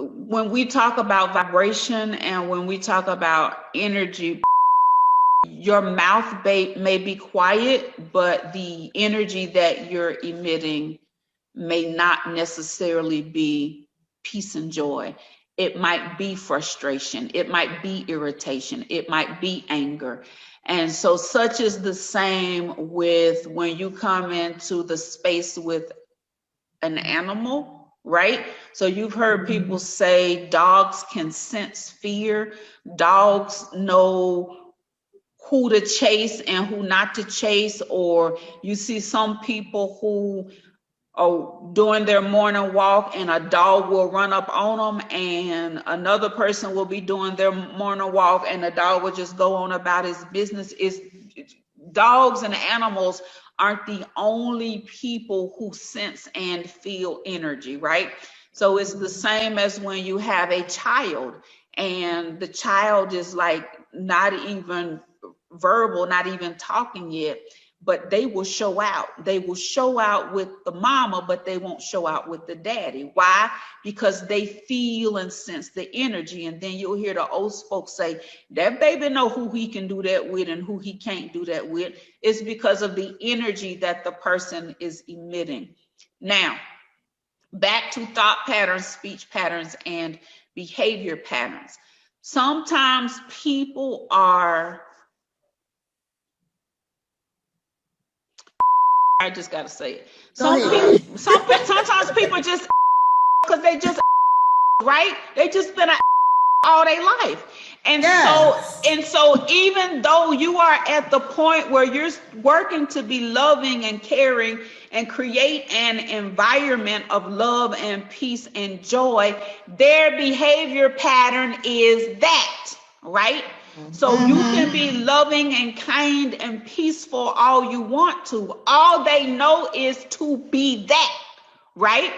when we talk about vibration and when we talk about energy, your mouth may be quiet, but the energy that you're emitting may not necessarily be peace and joy. It might be frustration. It might be irritation. It might be anger. And so such is the same with when you come into the space with an animal, right? So you've heard people say dogs can sense fear. Dogs know who to chase and who not to chase. Or you see some people who are doing their morning walk and a dog will run up on them, and another person will be doing their morning walk and the dog will just go on about his business. Dogs and animals aren't the only people who sense and feel energy, right? So it's the same as when you have a child and the child is like not even verbal, not even talking yet, but they will show out. They will show out with the mama, but they won't show out with the daddy. Why? Because they feel and sense the energy. And then you'll hear the old folks say, that baby know who he can do that with and who he can't do that with. It's because of the energy that the person is emitting. Now, back to thought patterns, speech patterns, and behavior patterns. Sometimes people are, I just got to say it. Sometimes people just, because they just, right? They just been all their life. And so even though you are at the point where you're working to be loving and caring and create an environment of love and peace and joy, their behavior pattern is that, right? So you can be loving and kind and peaceful all you want to. All they know is to be that, right?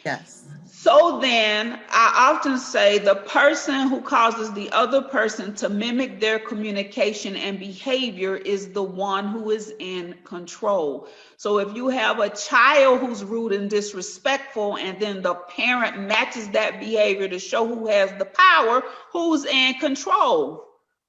Yes. So then I often say the person who causes the other person to mimic their communication and behavior is the one who is in control. So if you have a child who's rude and disrespectful, and then the parent matches that behavior to show who has the power, who's in control?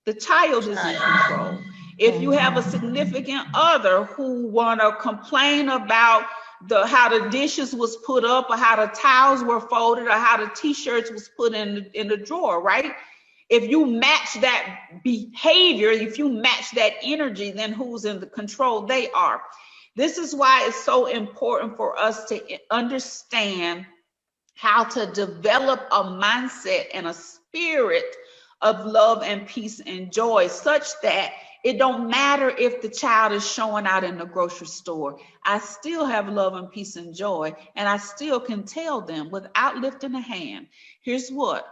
The child is in control. If you have a significant other who want to complain about how the dishes was put up, or how the towels were folded, or how the t-shirts was put in the drawer, right? If you match that behavior, if you match that energy, then who's in the control? They are. This is why it's so important for us to understand how to develop a mindset and a spirit of love and peace and joy, such that it don't matter if the child is showing out in the grocery store. I still have love and peace and joy, and I still can tell them without lifting a hand, here's what,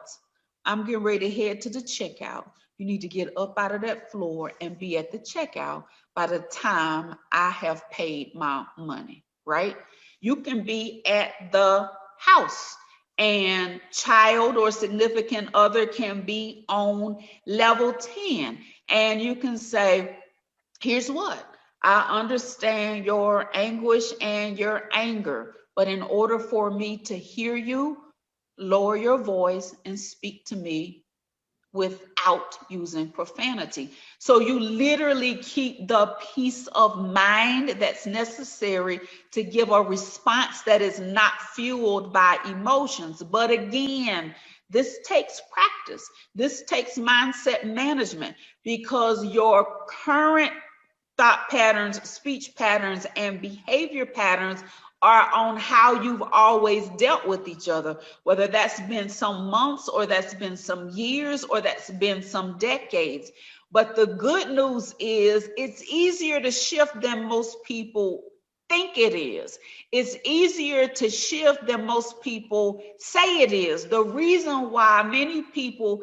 I'm getting ready to head to the checkout. You need to get up out of that floor and be at the checkout by the time I have paid my money, right? You can be at the house and child or significant other can be on level 10. And you can say, here's what, I understand your anguish and your anger, but in order for me to hear you, lower your voice and speak to me without using profanity. So you literally keep the peace of mind that's necessary to give a response that is not fueled by emotions. But again, this takes practice. This takes mindset management, because your current thought patterns, speech patterns, and behavior patterns are on how you've always dealt with each other, whether that's been some months or that's been some years or that's been some decades. But the good news is it's easier to shift than most people think it is. It's easier to shift than most people say it is. The reason why many people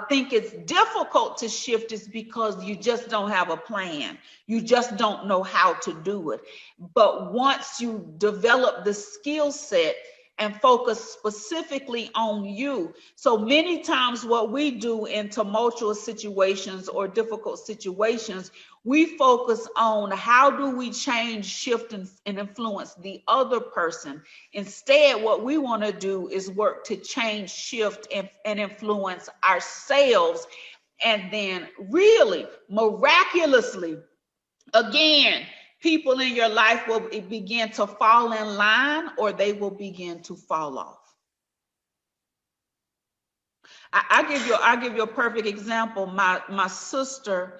think it's difficult to shift is because you just don't have a plan. You just don't know how to do it. But once you develop the skill set, and focus specifically on you. So many times what we do in tumultuous situations or difficult situations, we focus on how do we change, shift, and influence the other person. Instead, what we want to do is work to change, shift, and influence ourselves. And then really, miraculously, again, people in your life will begin to fall in line or they will begin to fall off. I'll give you a perfect example. My sister,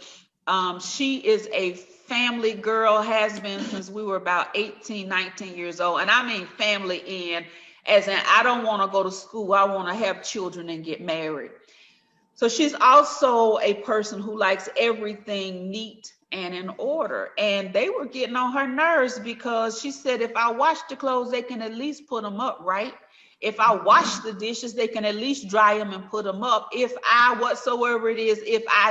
she is a family girl, has been since we were about 18, 19 years old. And I mean family in, as in I don't want to go to school. I want to have children and get married. So she's also a person who likes everything neat and in order. And they were getting on her nerves because she said, if I wash the clothes, they can at least put them up, right? If I wash the dishes, they can at least dry them and put them up. If I, whatsoever it is,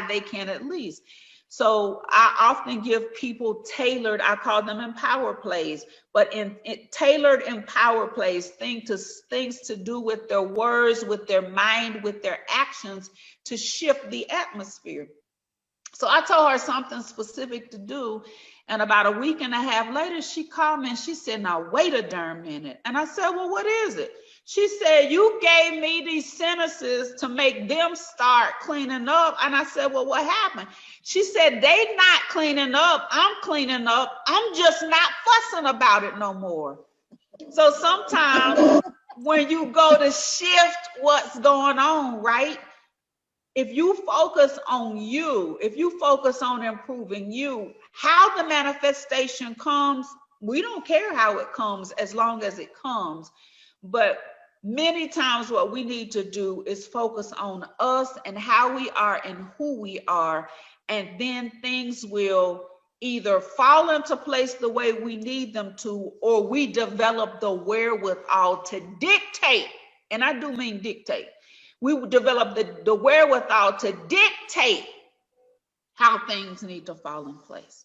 they can at least. So I often give people tailored, I call them empower plays, but in tailored empower plays, things to do with their words, with their mind, with their actions to shift the atmosphere. So I told her something specific to do. And about a week and a half later, she called me and she said, now wait a darn minute. And I said, well, what is it? She said, you gave me these sentences to make them start cleaning up. And I said, well, what happened? She said, they not cleaning up. I'm cleaning up. I'm just not fussing about it no more. So sometimes when you go to shift what's going on, right? If you focus on you, if you focus on improving you, how the manifestation comes, we don't care how it comes as long as it comes. But many times what we need to do is focus on us and how we are and who we are. And then things will either fall into place the way we need them to, or we develop the wherewithal to dictate. And I do mean dictate. We develop the wherewithal to dictate how things need to fall in place.